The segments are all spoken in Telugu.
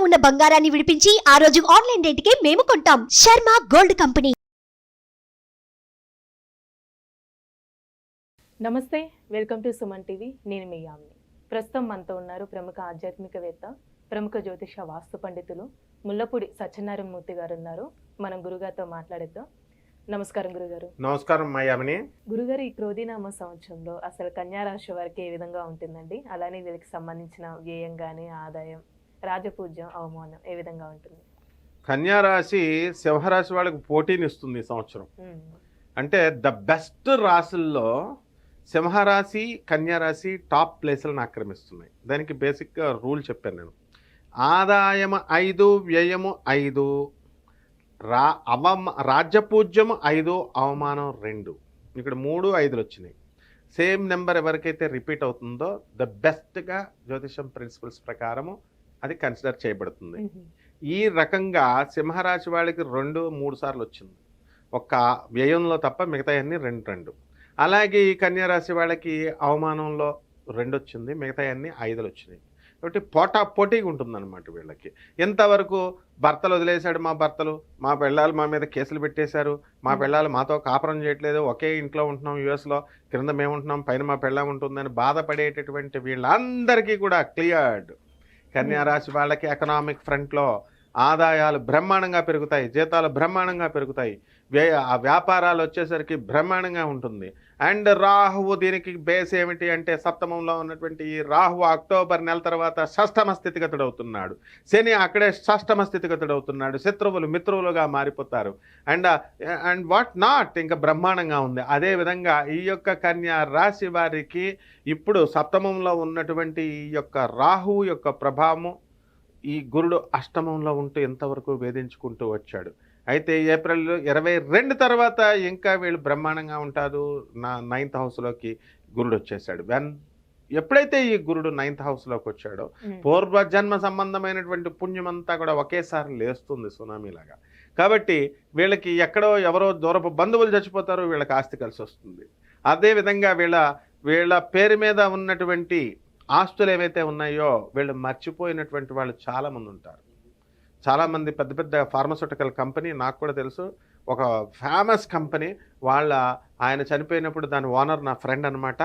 ఉన్న బంగారాన్ని విడిపించి ఆ రోజు ఆన్లైన్ రేటుకే మేము కొంటాం. Sharma gold company. నమస్తే, వెల్కమ్ టు సుమన్ టీవీ. నేను మీ యామిని. ప్రస్తుతం మనతో ఉన్నారు ప్రముఖ ఆధ్యాత్మికవేత్త, ప్రముఖ జ్యోతిష వాస్తు పండితులు ముల్లపూడి సత్యనారాయణ మూర్తి గారు ఉన్నారు. మనం గురుగారితో మాట్లాడేద్దాం. నమస్కారం గురుగారు. నమస్కారం మా యామిని. గురుగారు, ఈ క్రోధినామ సంవత్సరంలో అసలు కన్యా రాశి వారికి ఏ విధంగా ఉంటుందండి? అలానే వీళ్ళకి సంబంధించిన వ్యయం కానీ, ఆదాయం, రాజపూజ్యం, అవమానం ఏ విధంగా ఉంటుంది? కన్యా రాశి సింహరాశి వాళ్ళకి పోటీనిస్తుంది ఈ సంవత్సరం. అంటే ద బెస్ట్ రాశుల్లో సింహరాశి, కన్యారాశి టాప్ ప్లేసులను ఆక్రమిస్తున్నాయి. దానికి బేసిక్గా రూల్ చెప్పాను నేను. ఆదాయం 5, వ్యయము 5, రాజ్యపూజ్యము 5, అవమానం 2. ఇక్కడ 3, 5 వచ్చినాయి. సేమ్ నెంబర్ ఎవరికైతే రిపీట్ అవుతుందో ద బెస్ట్గా జ్యోతిషం ప్రిన్సిపల్స్ ప్రకారము అది కన్సిడర్ చేయబడుతుంది. ఈ రకంగా సింహరాశి వాళ్ళకి 2, 3 సార్లు వచ్చింది. ఒక్క వ్యయంలో తప్ప మిగతా అన్నీ 2. అలాగే ఈ కన్యారాశి వాళ్ళకి అవమానంలో 2 వచ్చింది, మిగతా అన్నీ 5 వచ్చినాయి. కాబట్టి పోటీగా ఉంటుందన్నమాట వీళ్ళకి. ఎంతవరకు భర్తలు వదిలేశాడు, మా పెళ్ళాలు మా మీద కేసులు పెట్టేశారు, మా పెళ్ళాలు మాతో కాపురం చేయట్లేదు, ఒకే ఇంట్లో ఉంటున్నాం, యుఎస్లో కింద మేము ఉంటున్నాం, పైన మా పెళ్ళం ఉంటుందని బాధపడేటటువంటి వీళ్ళందరికీ కూడా క్లియర్డ్. కన్యారాశి వాళ్ళకి ఎకనామిక్ ఫ్రంట్లో ఆదాయాలు బ్రహ్మాండంగా పెరుగుతాయి, జీతాలు బ్రహ్మాండంగా పెరుగుతాయి, ఆ వ్యాపారాలు వచ్చేసరికి బ్రహ్మాండంగా ఉంటుంది. అండ్ రాహువు దీనికి బేస్ ఏమిటి అంటే సప్తమంలో ఉన్నటువంటి ఈ రాహువు అక్టోబర్ నెల తర్వాత షష్టమ స్థితిగతుడు అవుతున్నాడు. శని అక్కడే షష్టమ స్థితిగతుడు అవుతున్నాడు. శత్రువులు మిత్రువులుగా మారిపోతారు. అండ్ వాట్ నాట్, ఇంకా బ్రహ్మాండంగా ఉంది. అదేవిధంగా ఈ యొక్క కన్యా రాశి వారికి ఇప్పుడు సప్తమంలో ఉన్నటువంటి ఈ యొక్క రాహువు యొక్క ప్రభావము, ఈ గురుడు అష్టమంలో ఉంటూ ఎంతవరకు వేధించుకుంటూ వచ్చాడు. అయితే ఏప్రిల్ 22 తర్వాత ఇంకా వీళ్ళు బ్రహ్మాండంగా ఉంటారు. 9th హౌస్లోకి గురుడు వచ్చేసాడు. ఎప్పుడైతే ఈ గురుడు 9th హౌస్లోకి వచ్చాడో పూర్వజన్మ సంబంధమైనటువంటి పుణ్యమంతా కూడా ఒకేసారి లేస్తుంది సునామీలాగా. కాబట్టి వీళ్ళకి ఎక్కడో ఎవరో దూరపు బంధువులు చచ్చిపోతారు, వీళ్ళకి ఆస్తి కలిసి వస్తుంది. అదేవిధంగా వీళ్ళ పేరు మీద ఉన్నటువంటి ఆస్తులు ఏవైతే ఉన్నాయో వీళ్ళు మర్చిపోయినటువంటి వాళ్ళు చాలామంది ఉంటారు. చాలామంది పెద్ద పెద్ద ఫార్మస్యూటికల్ కంపెనీ, నాకు కూడా తెలుసు, ఒక ఫేమస్ కంపెనీ, ఆయన చనిపోయినప్పుడు దాని ఓనర్ నా ఫ్రెండ్ అనమాట.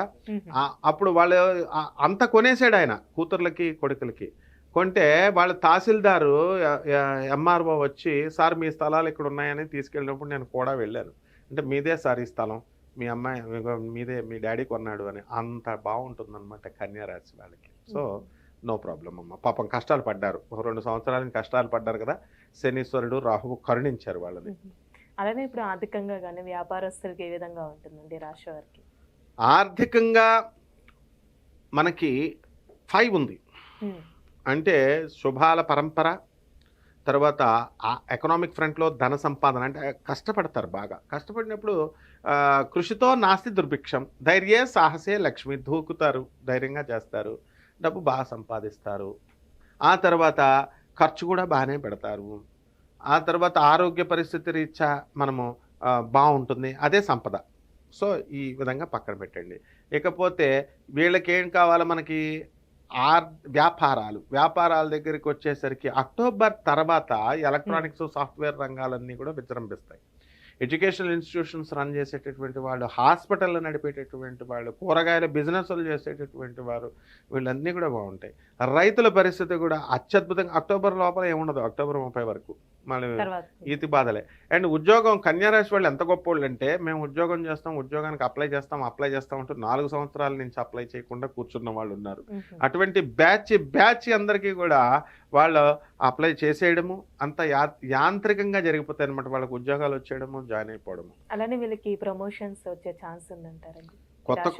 అప్పుడు వాళ్ళు అంత కొనేసాడు ఆయన, కూతుర్లకి కొడుకులకి. కొంటే వాళ్ళ తహసీల్దారు ఎంఆర్ఓ వచ్చి, సార్ మీ స్థలాలు ఇక్కడ ఉన్నాయని తీసుకెళ్ళినప్పుడు నేను కూడా వెళ్ళాను. అంటే మీదే సార్ ఈ స్థలం, మీ అమ్మాయి మీదే, మీ డాడీ కొన్నాడు అని. అంత బాగుంటుందన్నమాట కన్యారాశి వాళ్ళకి. సో నో ప్రాబ్లం అమ్మ. పాపం కష్టాలు పడ్డారు, 2 సంవత్సరాల కష్టాలు పడ్డారు కదా, శనీశ్వరుడు రాహువు కరుణించారు వాళ్ళని. అలానే ఇప్పుడు ఆర్థికంగా కానీ వ్యాపారస్తులకి ఏ విధంగా ఉంటుందండి రాశి వారికి? ఆర్థికంగా మనకి 5 ఉంది. అంటే శుభాల పరంపర, తర్వాత ఎకనామిక్ ఫ్రంట్లో ధన సంపాదన. అంటే కష్టపడతారు, బాగా కష్టపడినప్పుడు కృషితో నాస్తి దుర్భిక్షం, ధైర్యే సాహసే లక్ష్మి. దూకుతారు, ధైర్యంగా చేస్తారు, డబ్బు బాగా సంపాదిస్తారు. ఆ తర్వాత ఖర్చు కూడా బాగానే పెడతారు. ఆ తర్వాత ఆరోగ్య పరిస్థితి రీత్యా మనము బాగుంటుంది, అదే సంపద. సో ఈ విధంగా పక్కన పెట్టండి. ఇకపోతే వీళ్ళకి ఏం కావాలో మనకి వ్యాపారాల దగ్గరికి వచ్చేసరికి అక్టోబర్ తర్వాత ఎలక్ట్రానిక్స్, సాఫ్ట్వేర్ రంగాలన్నీ కూడా విజృంభిస్తాయి. ఎడ్యుకేషనల్ ఇన్స్టిట్యూషన్స్ రన్ చేసేటటువంటి వాళ్ళు, హాస్పిటల్ నడిపేటటువంటి వాళ్ళు, కూరగాయల బిజినెస్లు చేసేటటువంటి వారు, వీళ్ళన్నీ కూడా బాగుంటాయి. రైతుల పరిస్థితి కూడా అత్యద్భుతంగా. అక్టోబర్ లోపల ఏముండదు, అక్టోబర్ 30 వరకు మళ్ళీ ఈతి బాధలే. అండ్ ఉద్యోగం, కన్యారాశి వాళ్ళు ఎంత గొప్ప వాళ్ళు అంటే, మేము ఉద్యోగం చేస్తాం, ఉద్యోగానికి అప్లై చేస్తాం అంటూ 4 సంవత్సరాల నుంచి అప్లై చేయకుండా కూర్చున్న వాళ్ళు ఉన్నారు. అటువంటి బ్యాచ్ అందరికీ కూడా వాళ్ళు అప్లై చేసేయడము అంత యాంత్రికంగా జరిగిపోతాయి అనమాట. వాళ్ళకి ఉద్యోగాలు వచ్చేయడము, జాయిన్ అయిపోవడము. అలానే వీళ్ళకి ప్రమోషన్స్ వచ్చే ఛాన్స్ ఉందంటారండి?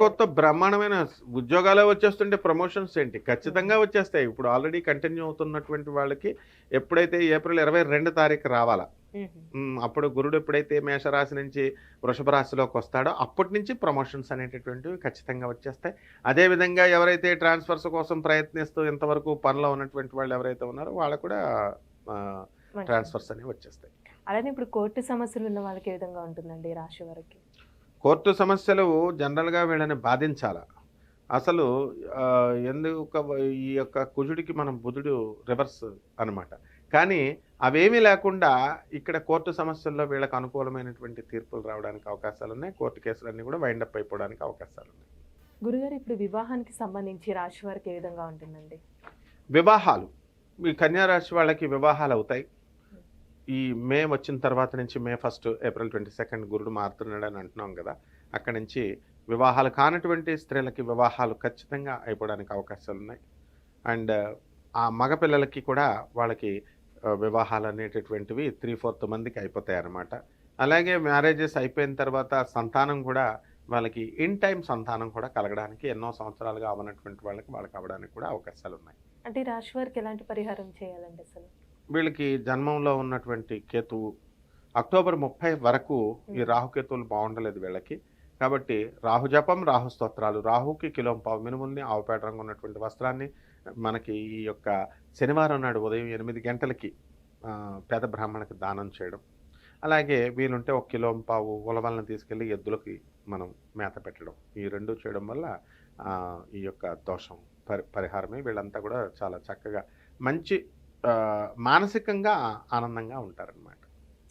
కొత్త బ్రహ్మాండమైన ఉద్యోగాలే వచ్చేస్తుంటే ప్రమోషన్స్ ఏంటి, ఖచ్చితంగా వచ్చేస్తాయి. ఇప్పుడు ఆల్రెడీ కంటిన్యూ అవుతున్నటువంటి వాళ్ళకి ఎప్పుడైతే ఏప్రిల్ 22 తారీఖు రావాలా, అప్పుడు గురుడు ఎప్పుడైతే మేషరాశి నుంచి వృషభ రాశిలోకి వస్తాడో అప్పటి నుంచి ప్రమోషన్స్ అనేటటువంటివి ఖచ్చితంగా వచ్చేస్తాయి. అదేవిధంగా ఎవరైతే ట్రాన్స్ఫర్స్ కోసం ప్రయత్నిస్తూ ఇంతవరకు పనిలో ఉన్నటువంటి వాళ్ళు ఎవరైతే ఉన్నారో వాళ్ళకు కూడా ట్రాన్స్ఫర్స్ అనేవి వచ్చేస్తాయి. అలానే ఇప్పుడు కోర్టు సమస్యలు ఉన్న వాళ్ళకి ఏ విధంగా ఉంటుందండి రాశి వారికి? కోర్టు సమస్యలు జనరల్గా వీళ్ళని బాధించాలా. అసలు ఎందుకు ఈ యొక్క కుజుడికి మనం బుధుడు రివర్స్ అనమాట. కానీ అవేమీ లేకుండా ఇక్కడ కోర్టు సమస్యల్లో వీళ్ళకి అనుకూలమైనటువంటి తీర్పులు రావడానికి అవకాశాలున్నాయి. కోర్టు కేసులన్నీ కూడా వైండప్ అయిపోవడానికి అవకాశాలున్నాయి. గురుగారు ఇప్పుడు వివాహానికి సంబంధించి రాశి వారికి ఏ విధంగా ఉంటుందండి? వివాహాలు, ఈ కన్యా రాశి వాళ్ళకి వివాహాలు అవుతాయి. ఈ మే వచ్చిన తర్వాత నుంచి మే 1 ఏప్రిల్ 22 గురుడు మారుతున్నాడు అని అంటున్నాం కదా, అక్కడి నుంచి వివాహాలు కానటువంటి స్త్రీలకి వివాహాలు ఖచ్చితంగా అయిపోవడానికి అవకాశాలు ఉన్నాయి. అండ్ ఆ మగపిల్లలకి కూడా వాళ్ళకి వివాహాలు అనేటటువంటివి 3/4 మందికి అయిపోతాయి అన్నమాట. అలాగే మ్యారేజెస్ అయిపోయిన తర్వాత సంతానం కూడా వాళ్ళకి ఇన్ టైం సంతానం కూడా కలగడానికి ఎన్నో సంవత్సరాలుగా అవనటువంటి వాళ్ళకి అవ్వడానికి కూడా అవకాశాలు ఉన్నాయి. అంటే ఈ రాశి వారికి ఎలాంటి పరిహారం చేయాలండి అసలు? వీళ్ళకి జన్మంలో ఉన్నటువంటి కేతువు అక్టోబర్ 30 వరకు ఈ రాహుకేతువులు బాగుండలేదు వీళ్ళకి. కాబట్టి రాహు జపం, రాహు స్తోత్రాలు, రాహుకి కిలోంపావు మినుముల్ని, ఆవుపేట రంగు ఉన్నటువంటి వస్త్రాన్ని మనకి ఈ యొక్క శనివారం నాడు ఉదయం 8 గంటలకి పేద బ్రాహ్మణకి దానం చేయడం. అలాగే వీలుంటే 1 కిలోంపావు ఉలవలను తీసుకెళ్ళి ఎద్దులకి మనం మేత పెట్టడం. ఈ రెండు చేయడం వల్ల ఈ యొక్క దోషం పరిహారమే. వీళ్ళంతా కూడా చాలా చక్కగా మంచి మానసికంగా ఆనందంగా ఉంటారనమాట.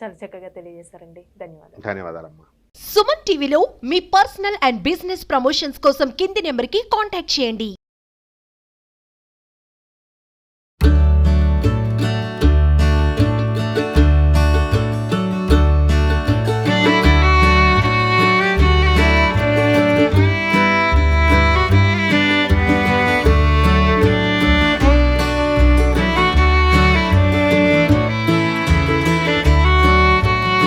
చాలా చక్కగా తెలియజేశారండి. ధన్యవాదాలు. ధన్యవాదాలమ్మా. సుమన్ టీవీలో మీ పర్సనల్ అండ్ బిజినెస్ ప్రమోషన్స్ కోసం కింది నెంబర్కి కాంటాక్ట్ చేయండి.